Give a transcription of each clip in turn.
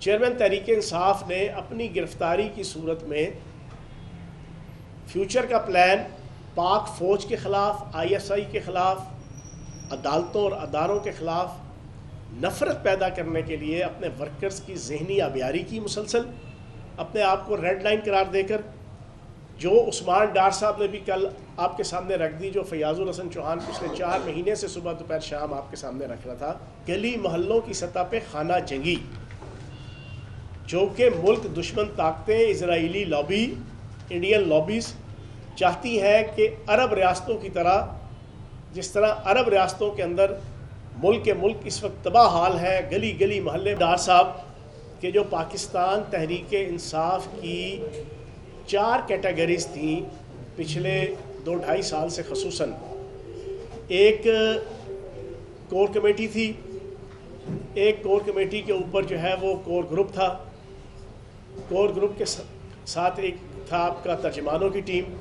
Chairman Tehreek Insaf نے اپنی گرفتاری کی صورت میں فیوچر کا پلان پاک فوج کے خلاف، ISI کے خلاف، عدالتوں اور اداروں کے خلاف نفرت پیدا کرنے کے لیے اپنے ورکرز کی ذہنی آبیاری کی مسلسل، اپنے آپ کو ریڈ لائن قرار دے کر، جو عثمان ڈار صاحب نے بھی کل آپ کے سامنے رکھ دی، جو فیاض الحسن چوہان پچھلے 4 مہینے سے صبح دوپہر شام آپ کے سامنے رکھ رہا تھا، گلی محلوں کی سطح پہ خانہ جنگی، جو کہ ملک دشمن طاقتیں، اسرائیلی لابی، انڈین لابیز چاہتی ہیں کہ عرب ریاستوں کی طرح، جس طرح عرب ریاستوں کے اندر ملک اس وقت تباہ حال ہے، گلی گلی محلے. ڈار صاحب کہ جو پاکستان تحریک انصاف کی 4 کیٹیگریز تھیں پچھلے 2-2.5 سال سے، خصوصاً ایک کور کمیٹی تھی، ایک کور کمیٹی کے اوپر جو ہے وہ کور گروپ تھا، کور گروپ کے ساتھ ایک تھا آپ کا ترجمانوں کی ٹیم،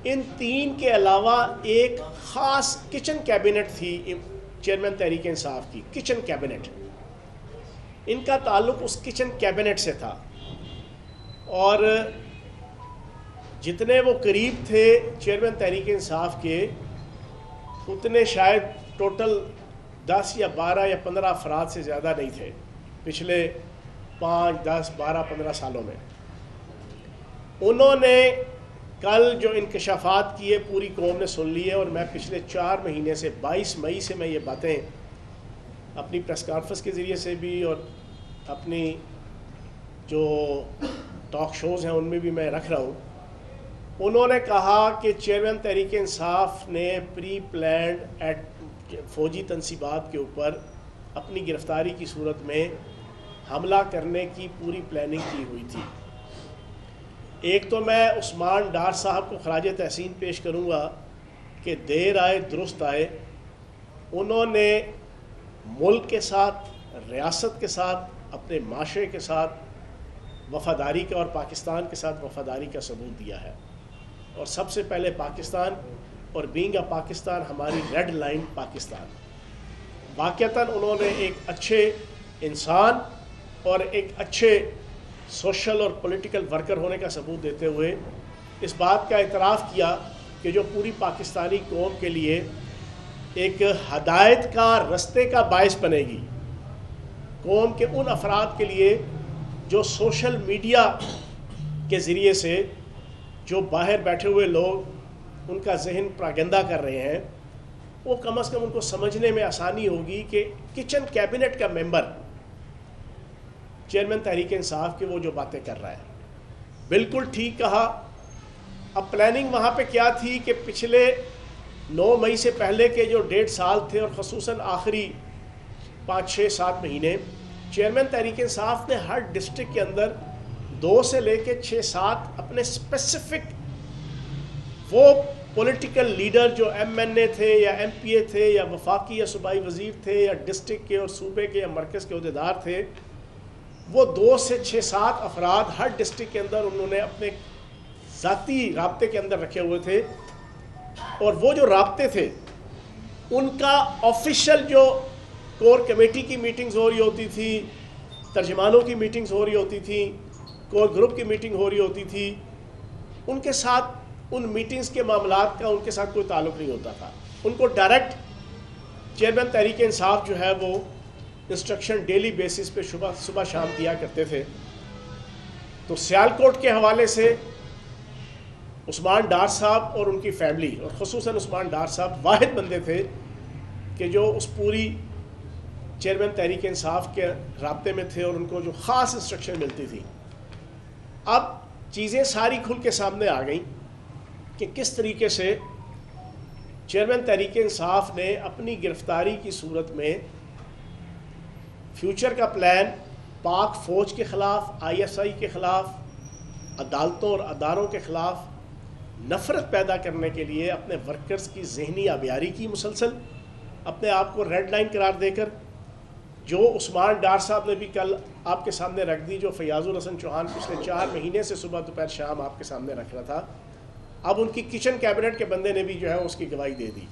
ان 3 کے علاوہ ایک خاص کچن کیبنٹ تھی چیئرمین تحریک انصاف کی، کچن کیبنٹ. ان کا تعلق اس کچن کیبنٹ سے تھا، اور جتنے وہ قریب تھے چیئرمین تحریک انصاف کے، اتنے شاید ٹوٹل 10 یا 12 یا 15 افراد سے زیادہ نہیں تھے پچھلے 5, 10, 12, 15 سالوں میں. انہوں نے کل جو انکشافات کیے پوری قوم نے سن لیے، اور میں پچھلے 4 مہینے سے 22 مئی سے میں یہ باتیں اپنی پریس کانفرنس کے ذریعے سے بھی اور اپنی جو ٹاک شوز ہیں ان میں بھی میں رکھ رہا ہوں. انہوں نے کہا کہ چیئرمین تحریک انصاف نے پری پلانڈ فوجی تنصیبات کے اوپر اپنی گرفتاری کی صورت میں حملہ کرنے کی پوری پلاننگ کی ہوئی تھی. ایک تو میں عثمان ڈار صاحب کو خراج تحسین پیش کروں گا کہ دیر آئے درست آئے، انہوں نے ملک کے ساتھ، ریاست کے ساتھ، اپنے معاشرے کے ساتھ وفاداری کا اور پاکستان کے ساتھ وفاداری کا ثبوت دیا ہے. اور سب سے پہلے پاکستان، اور بینگ اے پاکستان، ہماری ریڈ لائن پاکستان. واقعتاً انہوں نے ایک اچھے انسان اور ایک اچھے سوشل اور پولیٹیکل ورکر ہونے کا ثبوت دیتے ہوئے اس بات کا اعتراف کیا کہ جو پوری پاکستانی قوم کے لیے ایک ہدایت کا، رستے کا باعث بنے گی، قوم کے ان افراد کے لیے جو سوشل میڈیا کے ذریعے سے، جو باہر بیٹھے ہوئے لوگ ان کا ذہن پراگندہ کر رہے ہیں، وہ کم از کم ان کو سمجھنے میں آسانی ہوگی کہ کچن کیبنٹ کا ممبر چیئرمین تحریک انصاف کے وہ جو باتیں کر رہا ہے. بالکل ٹھیک کہا. اب پلاننگ وہاں پہ کیا تھی کہ پچھلے 9 مئی سے پہلے کے جو 1.5 سال تھے، اور خصوصاً آخری 5, 6, 7 مہینے، چیئرمین تحریک انصاف نے ہر ڈسٹرکٹ کے اندر 2 سے لے کے 6, 7 اپنے اسپیسیفک وہ پولیٹیکل لیڈر جو MNA تھے یا MPA تھے یا وفاقی یا صوبائی وزیر تھے یا ڈسٹرکٹ کے اور صوبے کے یا مرکز کے عہدیدار تھے، وہ 2 سے 6, 7 افراد ہر ڈسٹرکٹ کے اندر انہوں نے اپنے ذاتی رابطے کے اندر رکھے ہوئے تھے. اور وہ جو رابطے تھے ان کا آفیشیل جو کور کمیٹی کی میٹنگز ہو رہی ہوتی تھی، ترجمانوں کی میٹنگز ہو رہی ہوتی تھی، کور گروپ کی میٹنگ ہو رہی ہوتی تھی، ان کے ساتھ ان میٹنگز کے معاملات کا ان کے ساتھ کوئی تعلق نہیں ہوتا تھا. ان کو ڈائریکٹ چیئرمین تحریک انصاف جو ہے وہ انسٹرکشن ڈیلی بیسس پہ صبح شام دیا کرتے تھے. تو سیالکوٹ کے حوالے سے عثمان ڈار صاحب اور ان کی فیملی، اور خصوصاً عثمان ڈار صاحب واحد بندے تھے کہ جو اس پوری چیئرمین تحریک انصاف کے رابطے میں تھے اور ان کو جو خاص انسٹرکشن ملتی تھی. اب چیزیں ساری کھل کے سامنے آ گئیں کہ کس طریقے سے چیئرمین تحریک انصاف نے اپنی گرفتاری کی صورت میں فیوچر کا پلان پاک فوج کے خلاف، ISI کے خلاف، عدالتوں اور اداروں کے خلاف نفرت پیدا کرنے کے لیے اپنے ورکرز کی ذہنی آبیاری کی مسلسل، اپنے آپ کو ریڈ لائن قرار دے کر، جو عثمان ڈار صاحب نے بھی کل آپ کے سامنے رکھ دی، جو فیاض الحسن چوہان پچھلے 4 مہینے سے صبح دوپہر شام آپ کے سامنے رکھ رہا تھا، اب ان کی کچن کیبنٹ کے بندے نے بھی جو ہے اس کی گواہی دے دی.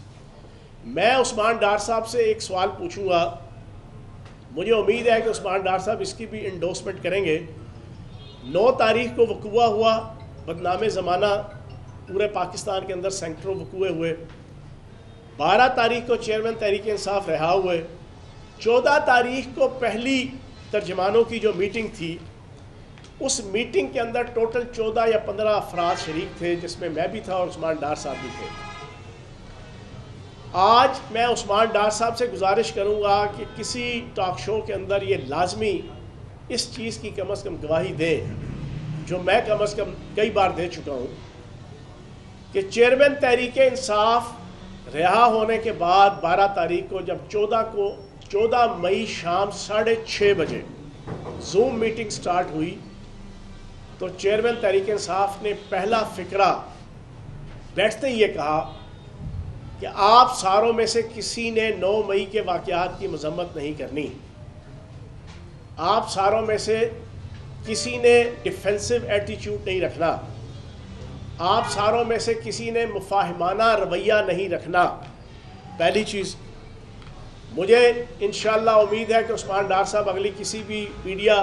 میں عثمان ڈار صاحب سے ایک سوال پوچھوں گا مجھے امید ہے کہ عثمان ڈار صاحب اس کی بھی انڈورسمنٹ کریں گے۔ 9 تاریخ کو وقوع ہوا، بدنام زمانہ پورے پاکستان کے اندر سینکڑوں وقوعے ہوئے۔ 12 تاریخ کو چیئرمین تحریک انصاف رہا ہوئے۔ 14 تاریخ کو پہلی ترجمانوں کی جو میٹنگ تھی، اس میٹنگ کے اندر ٹوٹل 14 یا 15 افراد شریک تھے، جس میں میں بھی تھا اور عثمان ڈار صاحب بھی تھے۔ آج میں عثمان ڈار صاحب سے گزارش کروں گا کہ کسی ٹاک شو کے اندر یہ لازمی اس چیز کی کم از کم گواہی دیں، جو میں کم از کم کئی بار دے چکا ہوں، کہ چیئرمین تحریک انصاف رہا ہونے کے بعد 12 تاریخ کو جب 14 مئی شام 6:30 بجے زوم میٹنگ سٹارٹ ہوئی، تو چیئرمین تحریک انصاف نے پہلا فقرہ بیٹھتے ہی یہ کہا کہ آپ ساروں میں سے کسی نے 9 مئی کے واقعات کی مذمت نہیں کرنی، آپ ساروں میں سے کسی نے ڈیفینسو ایٹیچیوڈ نہیں رکھنا، آپ ساروں میں سے کسی نے مفاہمانہ رویہ نہیں رکھنا۔ پہلی چیز، مجھے انشاءاللہ امید ہے کہ عثمان ڈار صاحب اگلی کسی بھی میڈیا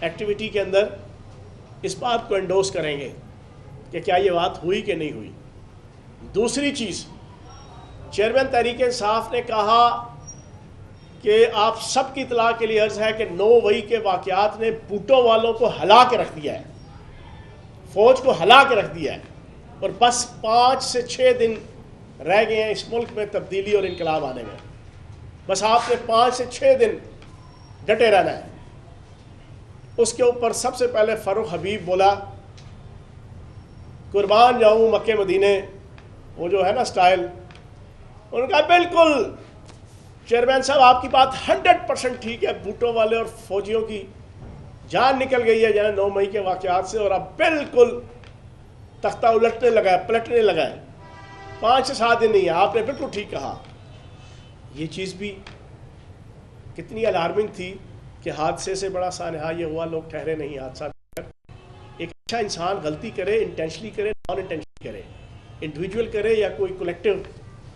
ایکٹیویٹی کے اندر اس بات کو انڈورس کریں گے کہ کیا یہ بات ہوئی کہ نہیں ہوئی۔ دوسری چیز، چیئرمین تحریک انصاف نے کہا کہ آپ سب کی اطلاع کے لیے عرض ہے کہ 9 مئی کے واقعات نے بھٹو والوں کو ہلا کے رکھ دیا ہے، فوج کو ہلا کے رکھ دیا ہے، اور بس 5 سے 6 دن رہ گئے ہیں اس ملک میں تبدیلی اور انقلاب آنے میں۔ بس آپ نے 5 سے 6 دن ڈٹے رہنا ہے۔ اس کے اوپر سب سے پہلے فاروق حبیب بولا، قربان جاؤں مکے مدینے، وہ جو ہے نا سٹائل، انہوں نے کہا بالکل چیئرمین صاحب آپ کی بات 100% ٹھیک ہے، بھٹو والے اور فوجیوں کی جان نکل گئی ہے 9 مئی کے واقعات سے، اور اب بالکل تختہ الٹنے لگا ہے، پلٹنے لگا ہے، 5 سے 7 دن نہیں ہے، آپ نے بالکل ٹھیک کہا۔ یہ چیز بھی کتنی الارمنگ تھی کہ حادثے سے بڑا سانحہ یہ ہوا، لوگ ٹھہرے نہیں حادثہ۔ ایک اچھا انسان غلطی کرے، انٹینشنلی کرے، نان انٹینشنلی کرے، انڈیویجول کرے یا کوئی کولیکٹیو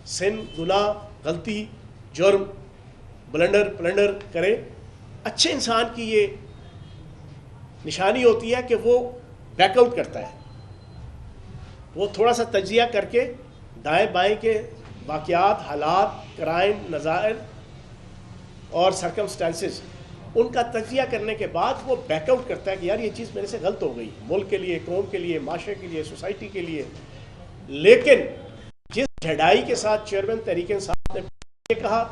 سن، گناہ، غلطی، جرم، بلنڈر کرے، اچھے انسان کی یہ نشانی ہوتی ہے کہ وہ بیک آؤٹ کرتا ہے، وہ تھوڑا سا تجزیہ کر کے دائیں بائیں کے واقعات، حالات، کرائم، نظائر اور سرکمسٹانسز، ان کا تجزیہ کرنے کے بعد وہ بیک آؤٹ کرتا ہے کہ یار یہ چیز میرے سے غلط ہو گئی، ملک کے لیے، قوم کے لیے، معاشرے کے لیے، سوسائٹی کے لیے۔ لیکن جس ڈھڑائی کے ساتھ چیئرمین تحریک انصاف نے یہ کہا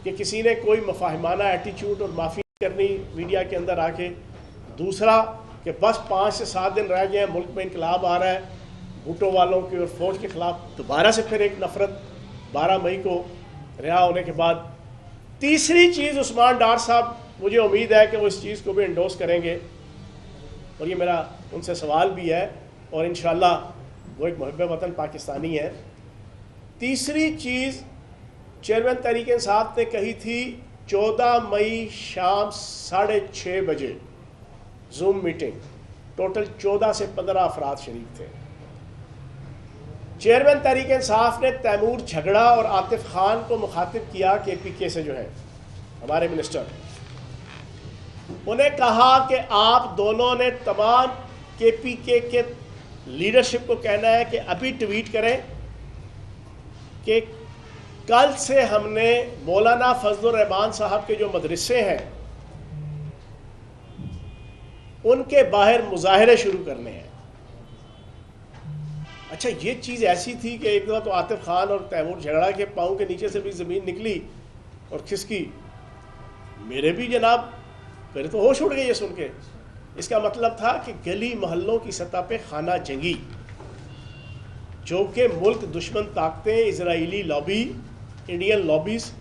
کہ کسی نے کوئی مفاہمانہ ایٹیچیوڈ اور معافی کرنی میڈیا کے اندر آ کے، دوسرا کہ بس 5 سے 7 دن رہ گئے ہیں، ملک میں انقلاب آ رہا ہے، بھٹو والوں کی اور فوج کے خلاف دوبارہ سے پھر ایک نفرت 12 مئی کو رہا ہونے کے بعد۔ تیسری چیز، عثمان ڈار صاحب مجھے امید ہے کہ وہ اس چیز کو بھی انڈورس کریں گے، اور یہ میرا ان سے سوال بھی ہے، اور انشاءاللہ وہ ایک محب وطن پاکستانی ہے۔ تیسری چیز چیئرمین تحریک انصاف نے کہی تھی 14 مئی شام 6:30 بجے زوم میٹنگ، ٹوٹل 14 سے 15 افراد شریک تھے۔ چیئرمین تحریک انصاف نے تیمور جھگڑا اور عاطف خان کو مخاطب کیا، کے پی کے سے جو ہے ہمارے منسٹر، انہیں کہا کہ آپ دونوں نے تمام کے پی کے لیڈرشپ کو کہنا ہے کہ ابھی ٹویٹ کریں کہ کل سے ہم نے مولانا فضل الرحمان صاحب کے جو مدرسے ہیں ان کے باہر مظاہرے شروع کرنے ہیں۔ اچھا، یہ چیز ایسی تھی کہ ایک دفعہ تو عاطف خان اور تیمور جھگڑا کے پاؤں کے نیچے سے بھی زمین نکلی اور کھسکی، میرے بھی جناب میرے تو ہوش اڑ گئے یہ سن کے۔ اس کا مطلب تھا کہ گلی محلوں کی سطح پہ خانہ جنگی، جو کہ ملک دشمن طاقتیں، اسرائیلی لابی، انڈین لابیز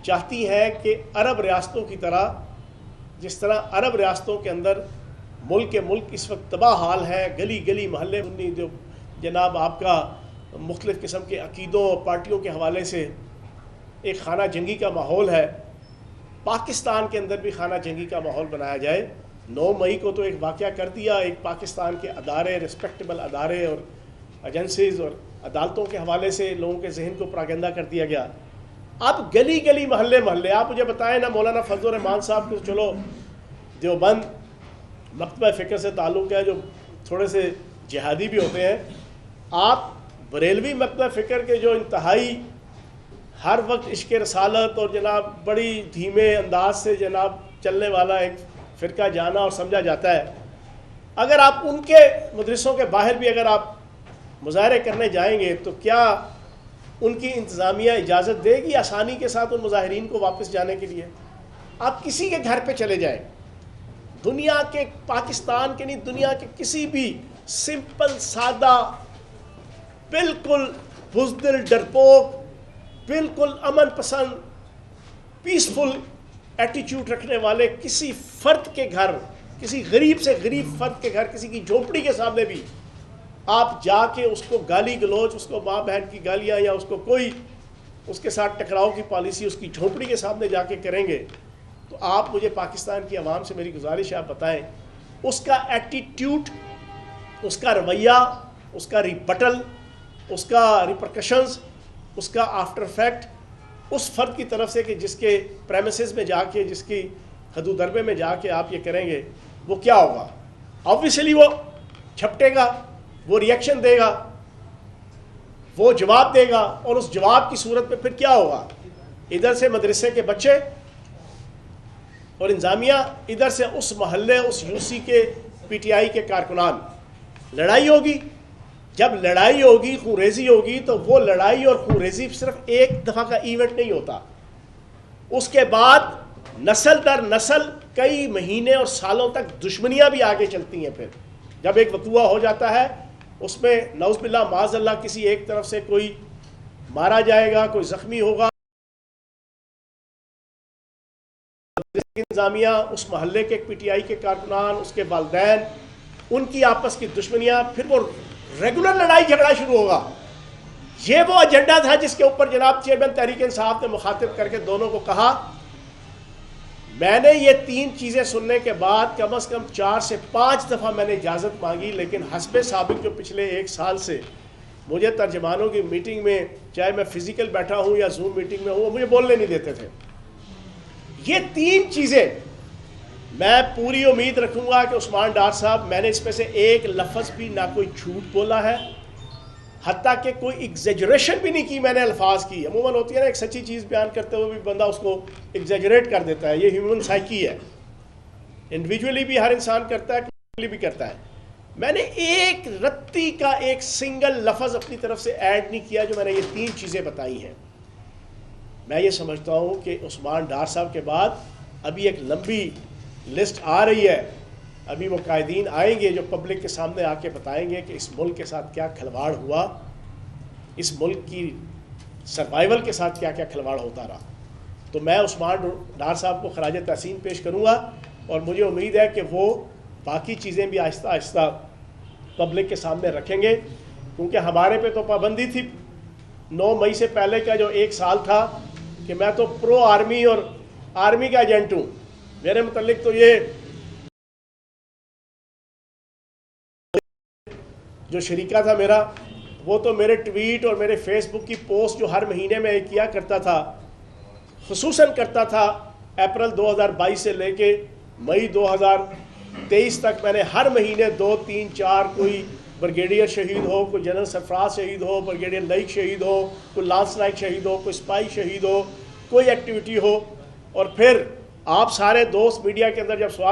چاہتی ہیں کہ عرب ریاستوں کی طرح، جس طرح عرب ریاستوں کے اندر ملک اس وقت تباہ حال ہے، گلی گلی محلے جو جناب آپ کا مختلف قسم کے عقیدوں اور پارٹیوں کے حوالے سے ایک خانہ جنگی کا ماحول ہے، پاکستان کے اندر بھی خانہ جنگی کا ماحول بنایا جائے۔ 9 مئی کو تو ایک واقعہ کر دیا، ایک پاکستان کے ادارے، ریسپیکٹیبل ادارے اور ایجنسیز اور عدالتوں کے حوالے سے لوگوں کے ذہن کو پراگندہ کر دیا گیا، اب گلی گلی محلے محلے آپ مجھے بتائیں نا، مولانا فضل الرحمان صاحب کو چلو دیوبند مکتبہ فکر سے تعلق ہے، جو تھوڑے سے جہادی بھی ہوتے ہیں، آپ بریلوی مکتبہ فکر کے جو انتہائی ہر وقت عشق رسالت اور جناب بڑی دھیمے انداز سے جناب چلنے والا ایک فرقہ جانا اور سمجھا جاتا ہے، اگر آپ ان کے مدرسوں کے باہر بھی اگر آپ مظاہرے کرنے جائیں گے تو کیا ان کی انتظامیہ اجازت دے گی آسانی کے ساتھ ان مظاہرین کو واپس جانے کے لیے؟ آپ کسی کے گھر پہ چلے جائیں، دنیا کے، پاکستان کے نہیں، دنیا کے کسی بھی سمپل سادہ بالکل بزدل ڈرپوک بالکل امن پسند پیسفل ایٹیچیوڈ رکھنے والے کسی فرد کے گھر، کسی غریب سے غریب فرد کے گھر، کسی کی جھونپڑی کے سامنے بھی آپ جا کے اس کو گالی گلوچ، اس کو ماں بہن کی گالیاں یا اس کو کوئی اس کے ساتھ ٹکراؤ کی پالیسی اس کی جھونپڑی کے سامنے جا کے کریں گے تو آپ مجھے پاکستان کی عوام سے میری گزارش ہے، آپ بتائیں اس کا ایٹیٹیوڈ، اس کا رویہ، اس کا ریبٹل، اس کا ریپرکشنز، اس کا آفٹر افیکٹ اس فرد کی طرف سے کہ جس کے پریمیسز میں جا کے، جس کی حدود دربے میں جا کے آپ یہ کریں گے، وہ کیا ہوگا؟ آبویسلی وہ جھپٹے گا، وہ ریئیکشن دے گا، وہ جواب دے گا، اور اس جواب کی صورت میں پھر کیا ہوگا؟ ادھر سے مدرسے کے بچے اور انتظامیہ، ادھر سے اس محلے، اس یو سی کے پی ٹی آئی کے کارکنان، لڑائی ہوگی۔ جب لڑائی ہوگی، خون ریزی ہوگی، تو وہ لڑائی اور خون ریزی صرف ایک دفعہ کا ایونٹ نہیں ہوتا، اس کے بعد نسل در نسل کئی مہینے اور سالوں تک دشمنیاں بھی آگے چلتی ہیں۔ پھر جب ایک وقوع ہو جاتا ہے اس میں نعوذ باللہ معاذ اللہ کسی ایک طرف سے کوئی مارا جائے گا، کوئی زخمی ہوگا، انتظامیہ، اس محلے کے پی ٹی آئی کے کارکنان، اس کے والدین، ان کی آپس کی دشمنیاں، پھر وہ ریگولر لڑائی جھگڑا شروع ہوگا۔ یہ وہ ایجنڈا تھا جس کے اوپر جناب چیئرمین تحریک انصاف نے مخاطب کر کے دونوں کو کہا، میں نے یہ 3 چیزیں سننے کے بعد کم از کم 4 سے 5 دفعہ میں نے اجازت مانگی، لیکن حسب سابق جو پچھلے 1 سال سے مجھے ترجمانوں کی میٹنگ میں، چاہے میں فزیکل بیٹھا ہوں یا زوم میٹنگ میں ہوں، وہ مجھے بولنے نہیں دیتے تھے۔ یہ 3 چیزیں میں پوری امید رکھوں گا کہ عثمان ڈار صاحب، میں نے اس میں سے ایک لفظ بھی نہ کوئی جھوٹ بولا ہے، حتیٰ کہ کوئی ایگزیجریشن بھی نہیں کی میں نے الفاظ کی۔ عموماً ہوتی ہے نا، ایک سچی چیز بیان کرتے ہوئے بھی بندہ اس کو ایگزیجریٹ کر دیتا ہے، یہ ہیومن سائیکی ہے، انڈیویجولی بھی ہر انسان کرتا ہے، کلیکٹیولی بھی کرتا ہے۔ میں نے ایک رتی کا ایک سنگل لفظ اپنی طرف سے ایڈ نہیں کیا جو میں نے یہ 3 چیزیں بتائی ہیں۔ میں یہ سمجھتا ہوں کہ عثمان ڈار صاحب کے بعد ابھی ایک لمبی لسٹ آ رہی ہے، ابھی وہ قائدین آئیں گے جو پبلک کے سامنے آ کے بتائیں گے کہ اس ملک کے ساتھ کیا کھلواڑ ہوا، اس ملک کی سروائیول کے ساتھ کیا کیا کھلواڑ ہوتا رہا۔ تو میں عثمان ڈار صاحب کو خراج تحسین پیش کروں گا، اور مجھے امید ہے کہ وہ باقی چیزیں بھی آہستہ آہستہ پبلک کے سامنے رکھیں گے، کیونکہ ہمارے پہ تو پابندی تھی 9 مئی سے پہلے کا جو 1 سال تھا کہ میں تو پرو آرمی اور آرمی کا ایجنٹ ہوں، میرے متعلق تو یہ جو شریکہ تھا میرا، وہ تو میرے ٹویٹ اور میرے فیس بک کی پوسٹ جو ہر مہینے میں کیا کرتا تھا، خصوصاً کرتا تھا اپریل 2022 سے لے کے مئی 2023 تک، میں نے ہر مہینے 2 3 4 کوئی بریگیڈیئر شہید ہو، کوئی جنرل سرفراز شہید ہو، بریگیڈیئر لائک شہید ہو، کوئی لانس نائک شہید ہو، کوئی سپاہی شہید ہو، کوئی ایکٹیویٹی ہو، اور پھر آپ سارے دوست میڈیا کے اندر جب سوال